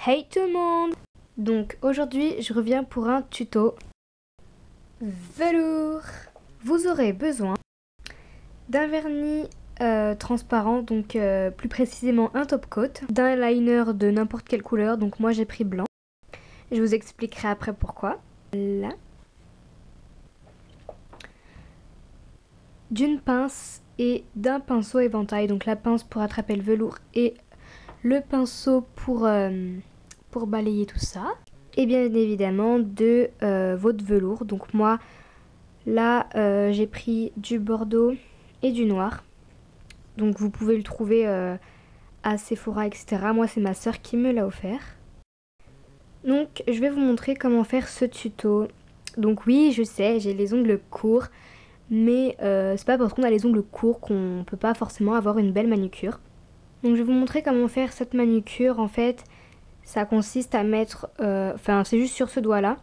Hey tout le monde! Donc aujourd'hui je reviens pour un tuto velours. Vous aurez besoin d'un vernis transparent, donc plus précisément un top coat, d'un liner de n'importe quelle couleur, donc moi j'ai pris blanc. Je vous expliquerai après pourquoi. Là. D'une pince et d'un pinceau éventail, donc la pince pour attraper le velours et le pinceau pour balayer tout ça. Et bien évidemment de votre velours. Donc moi là j'ai pris du bordeaux et du noir. Donc vous pouvez le trouver à Sephora, etc. Moi c'est ma soeur qui me l'a offert. Donc je vais vous montrer comment faire ce tuto. Donc oui je sais j'ai les ongles courts. Mais c'est pas parce qu'on a les ongles courts qu'on peut pas forcément avoir une belle manucure. Donc je vais vous montrer comment faire cette manucure. En fait ça consiste à mettre, enfin c'est juste sur ce doigt là,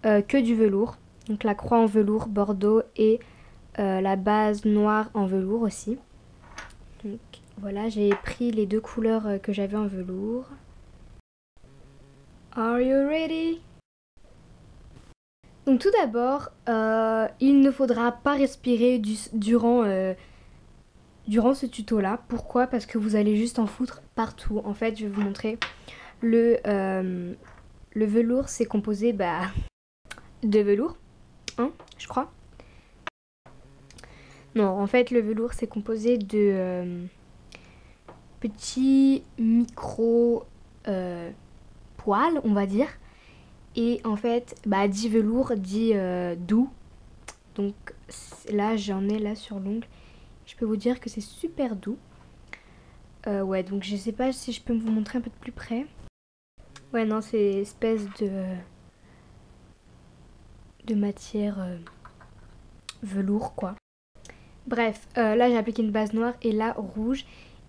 que du velours. Donc la croix en velours bordeaux et la base noire en velours aussi. Donc voilà, j'ai pris les deux couleurs que j'avais en velours. Are you ready? Donc tout d'abord, il ne faudra pas respirer durant ce tuto là. Pourquoi? Parce que vous allez juste en foutre partout. En fait je vais vous montrer. Le velours c'est composé de velours, hein, je crois. Non, en fait, le velours, c'est composé de petits micro poils, on va dire. Et en fait, dit velours, dit doux. Donc là, j'en ai là sur l'ongle. Je peux vous dire que c'est super doux. Ouais, donc je sais pas si je peux vous montrer un peu de plus près. Ouais, non, c'est espèce de matière velours, quoi. Bref, là j'ai appliqué une base noire et là rouge.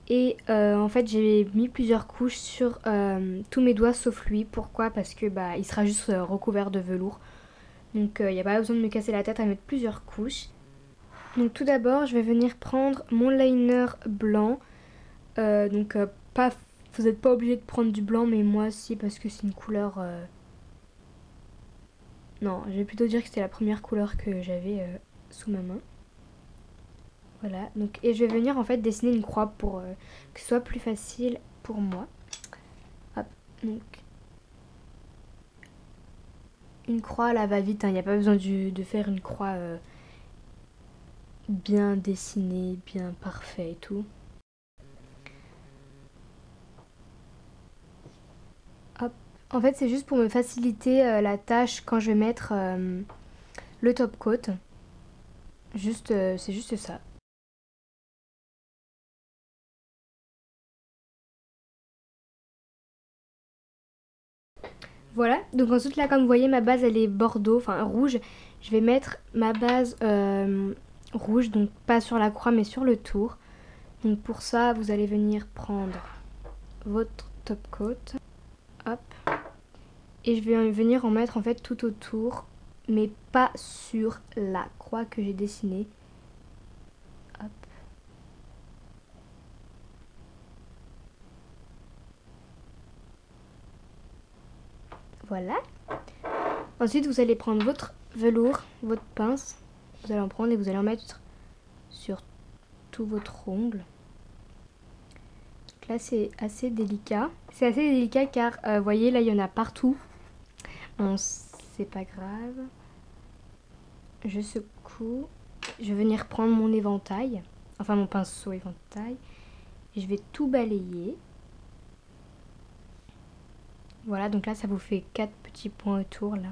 Et en fait j'ai mis plusieurs couches sur tous mes doigts sauf lui. Pourquoi? Parce que il sera juste recouvert de velours. Donc il n'y a pas besoin de me casser la tête à mettre plusieurs couches. Donc tout d'abord je vais venir prendre mon liner blanc. Pas, vous n'êtes pas obligé de prendre du blanc, mais moi si, parce que c'est une couleur... Non, je vais plutôt dire que c'était la première couleur que j'avais sous ma main. Voilà, donc, et je vais venir en fait dessiner une croix pour que ce soit plus facile pour moi. Hop, donc une croix là va vite, il n'y a pas besoin de faire une croix bien dessinée, bien parfait et tout. Hop, en fait c'est juste pour me faciliter la tâche quand je vais mettre le top coat. Juste, c'est juste ça. Voilà, donc ensuite là comme vous voyez ma base elle est bordeaux, enfin rouge. Je vais mettre ma base rouge, donc pas sur la croix mais sur le tour. Donc pour ça vous allez venir prendre votre top coat, hop, et je vais venir en mettre en fait tout autour, mais pas sur la croix que j'ai dessinée. Hop. Voilà. Ensuite vous allez prendre votre velours, votre pince, vous allez en prendre et vous allez en mettre sur tout votre ongle. Donc là c'est assez délicat. C'est assez délicat car vous voyez là il y en a partout. Bon, c'est pas grave. Je secoue. Je vais venir prendre mon éventail, enfin mon pinceau éventail. Et je vais tout balayer. Voilà, donc là ça vous fait 4 petits points autour là.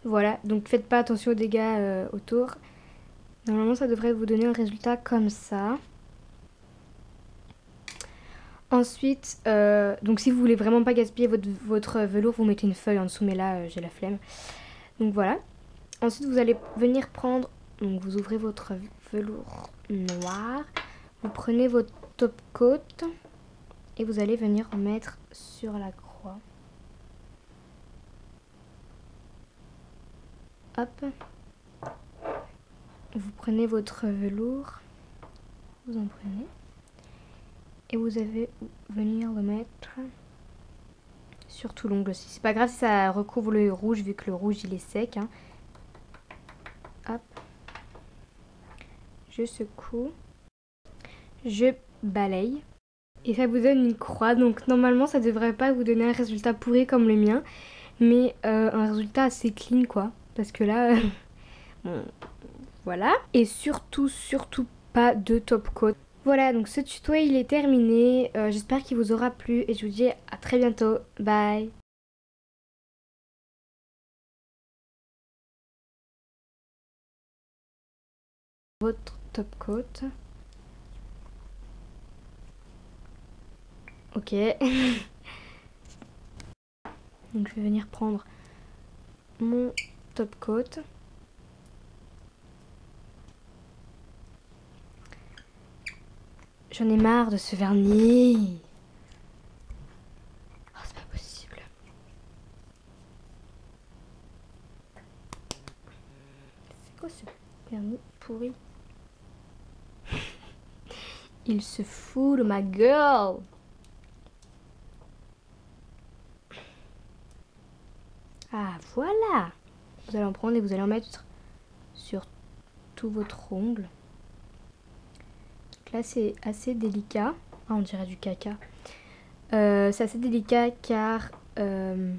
Voilà, donc faites pas attention aux dégâts autour. Normalement ça devrait vous donner un résultat comme ça. Ensuite, donc si vous voulez vraiment pas gaspiller votre velours, vous mettez une feuille en dessous, mais là j'ai la flemme. Donc voilà. Ensuite vous allez venir prendre, donc vous ouvrez votre velours noir, vous prenez votre top coat et vous allez venir mettre sur la croix. Hop. Vous prenez votre velours, vous en prenez et vous allez venir le mettre sur tout l'ongle aussi. C'est pas grave si ça recouvre le rouge vu que le rouge il est sec. Hein. Hop. Je secoue. Je balaye. Et ça vous donne une croix. Donc normalement ça devrait pas vous donner un résultat pourri comme le mien. Mais un résultat assez clean quoi. Parce que là... bon, voilà. Et surtout, surtout pas de top coat. Voilà, donc ce tuto il est terminé. J'espère qu'il vous aura plu et je vous dis à très bientôt. Bye. Votre top coat. Ok. Donc je vais venir prendre mon top coat. J'en ai marre de ce vernis. Oh, c'est pas possible. C'est quoi ce vernis pourri? Il se fout de ma gueule. Ah voilà. Vous allez en prendre et vous allez en mettre sur tout votre ongle. Donc là c'est assez délicat. Ah, on dirait du caca. C'est assez délicat car... Merde.